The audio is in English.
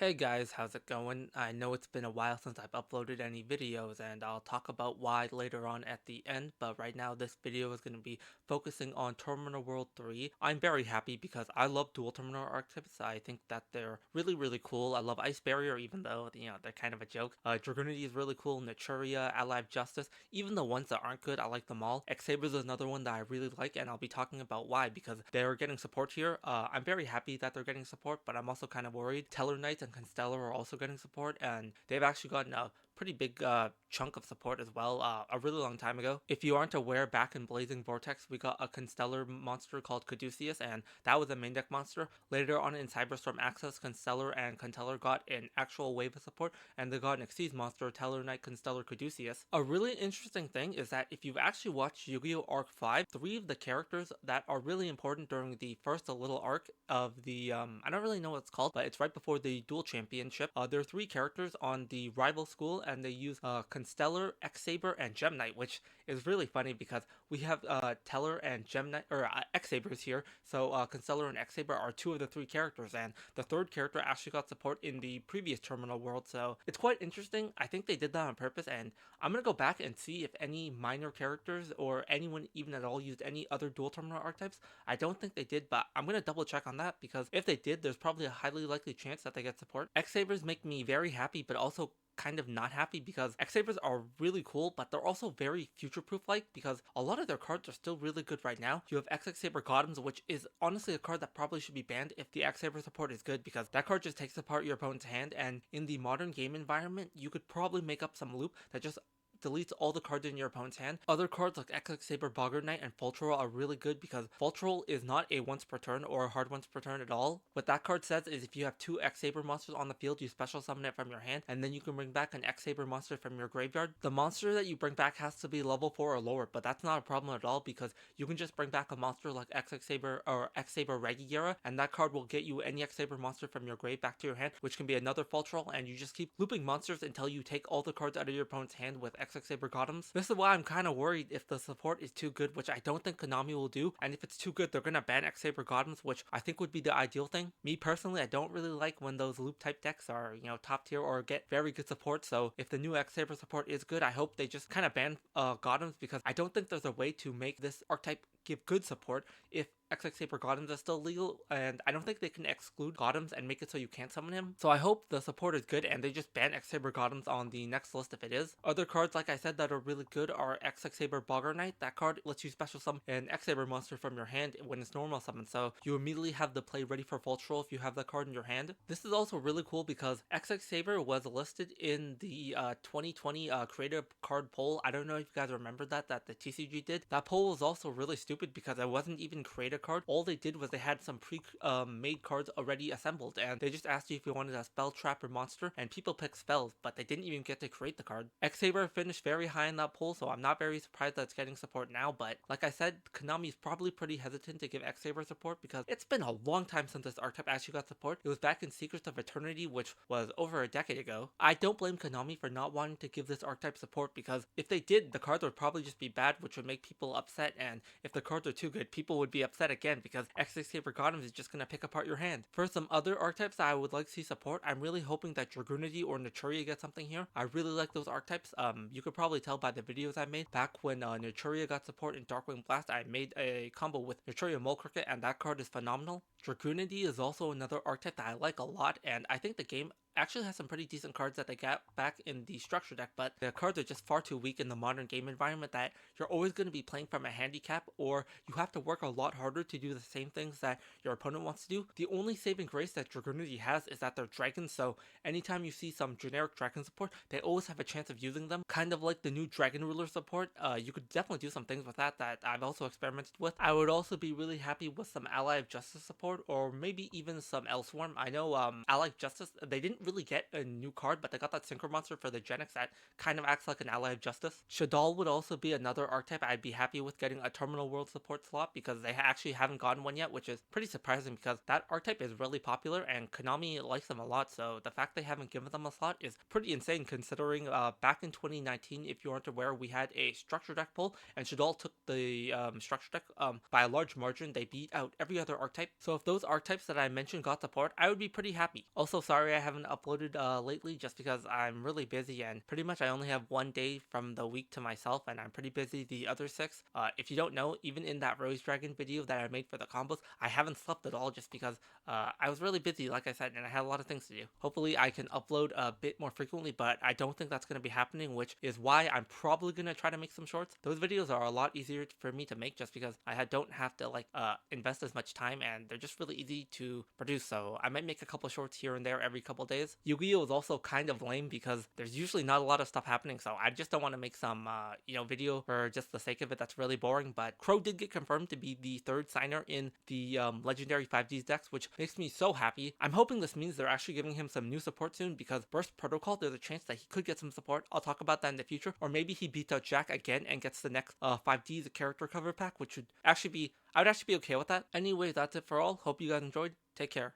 Hey guys, how's it going? I know it's been a while since I've uploaded any videos and I'll talk about why later on at the end, but right now this video is going to be focusing on Terminal World 3. I'm very happy because I love dual terminal archetypes. I think that they're really cool. I love Ice Barrier even though, they're kind of a joke. Dragoonity is really cool, Naturia, Allied Justice, even the ones that aren't good, I like them all. X-SABER is another one that I really like and I'll be talking about why because they're getting support here. I'm very happy that they're getting support, but I'm also kind of worried. Teller Knights and Constellar are also getting support, and they've actually gotten a pretty big chunk of support as well a really long time ago. If you aren't aware, back in Blazing Vortex, we got a Constellar monster called Caduceus, and that was a main deck monster. Later on in Cyberstorm Access, Constellar and Conteller got an actual wave of support, and they got an Xyz monster, Teller Knight Constellar Caduceus. A really interesting thing is that if you've actually watched Yu-Gi-Oh! Arc 5, three of the characters that are really important during the first little arc of the, I don't really know what it's called, but it's right before the dual championship. There are three characters on the rival school, and they use Constellar, X-SABER, and Gem Knight, which is really funny because we have Teller and Gem Knight, or X-SABERs here, so Constellar and X-SABER are two of the three characters, and the third character actually got support in the previous Terminal World, so it's quite interesting. I think they did that on purpose, and I'm gonna go back and see if any minor characters or anyone even at all used any other dual terminal archetypes. I don't think they did, but I'm gonna double check on that because if they did, there's probably a highly likely chance that they get support. X-SABERs make me very happy, but also kind of not happy because X-SABERs are really cool, but they're also very future-proof like because a lot of their cards are still really good right now. You have X-SABER Gotems, which is honestly a card that probably should be banned if the X-SABER support is good because that card just takes apart your opponent's hand, and in the modern game environment, you could probably make up some loop that just deletes all the cards in your opponent's hand. Other cards like X-SABER Boggart Knight and Fultrol are really good because Fultrol is not a once per turn or a hard once per turn at all. What that card says is if you have two X-SABER monsters on the field, you special summon it from your hand, and then you can bring back an X-SABER monster from your graveyard. The monster that you bring back has to be level 4 or lower, but that's not a problem at all because you can just bring back a monster like X-SABER or X-SABER Regiera, and that card will get you any X-SABER monster from your grave back to your hand, which can be another Fultrol, and you just keep looping monsters until you take all the cards out of your opponent's hand with X-SABER Gotems. This is why I'm kind of worried if the support is too good, which I don't think Konami will do, and if it's too good, they're gonna ban X-SABER Gotems, which I think would be the ideal thing. Me personally, I don't really like when those loop type decks are, top tier or get very good support, so if the new X-SABER support is good, I hope they just kind of ban Gotems because I don't think there's a way to make this archetype give good support if X-SABER Gotems is still legal, and I don't think they can exclude Gotems and make it so you can't summon him. So I hope the support is good and they just ban X-SABER Gotems on the next list if it is. Other cards, like I said, that are really good are X-SABER Boggart Knight. That card lets you special summon an X-SABER monster from your hand when it's normal summon, so you immediately have the play ready for Fultrol if you have that card in your hand. This is also really cool because X-SABER was listed in the 2020 creative card poll. I don't know if you guys remember that the TCG did. That poll was also really stupid because it wasn't even create a card. All they did was they had some made cards already assembled, and they just asked you if you wanted a spell, trap, or monster, and people picked spells, but they didn't even get to create the card. X-SABER finished very high in that poll, so I'm not very surprised that it's getting support now, but like I said, Konami is probably pretty hesitant to give X-SABER support because it's been a long time since this archetype actually got support. It was back in Secrets of Eternity, which was over a decade ago. I don't blame Konami for not wanting to give this archetype support because if they did, the cards would probably just be bad, which would make people upset, and if the cards are too good, people would be upset again because X-SABER Gotems is just going to pick apart your hand. For some other archetypes that I would like to see support, I'm really hoping that Dragoonity or Naturia get something here. I really like those archetypes. You could probably tell by the videos I made. Back when Naturia got support in Darkwing Blast, I made a combo with Naturia Mole Cricket, and that card is phenomenal. Dragoonity is also another archetype that I like a lot, and I think the game actually has some pretty decent cards that they got back in the structure deck, but the cards are just far too weak in the modern game environment that you're always going to be playing from a handicap, or you have to work a lot harder to do the same things that your opponent wants to do. The only saving grace that Dragoonity has is that they're dragons, so anytime you see some generic dragon support, they always have a chance of using them, kind of like the new Dragon Ruler support. You could definitely do some things with that I've also experimented with. I would also be really happy with some Ally of Justice support, or maybe even some Elswarm. I know Ally of Justice, they didn't really get a new card, but they got that Synchro monster for the Gen X that kind of acts like an Ally of Justice. Shaddoll would also be another archetype I'd be happy with getting a Terminal World support slot because they actually haven't gotten one yet, which is pretty surprising because that archetype is really popular and Konami likes them a lot, so the fact they haven't given them a slot is pretty insane considering back in 2019, if you aren't aware, we had a structure deck poll and Shaddoll took the structure deck by a large margin. They beat out every other archetype, so if those archetypes that I mentioned got support, I would be pretty happy. Also, sorry I haven't uploaded lately just because I'm really busy and pretty much I only have one day from the week to myself and I'm pretty busy the other 6. If you don't know, even in that Rose Dragon video that I made for the combos, I haven't slept at all just because I was really busy, like I said, and I had a lot of things to do. Hopefully I can upload a bit more frequently, but I don't think that's going to be happening, which is why I'm probably going to try to make some shorts. Those videos are a lot easier for me to make just because don't have to invest as much time and they're just really easy to produce. So I might make a couple shorts here and there every couple days. Yu-Gi-Oh is also kind of lame because there's usually not a lot of stuff happening, so I just don't want to make some video for just the sake of it that's really boring. But Crow did get confirmed to be the 3rd signer in the legendary 5Ds decks, which makes me so happy. I'm hoping this means they're actually giving him some new support soon because Burst Protocol, there's a chance that he could get some support. I'll talk about that in the future. Or maybe he beats out Jack again and gets the next 5Ds character cover pack, which would actually be, I would actually be okay with that. Anyway, that's it for all. Hope you guys enjoyed. Take care.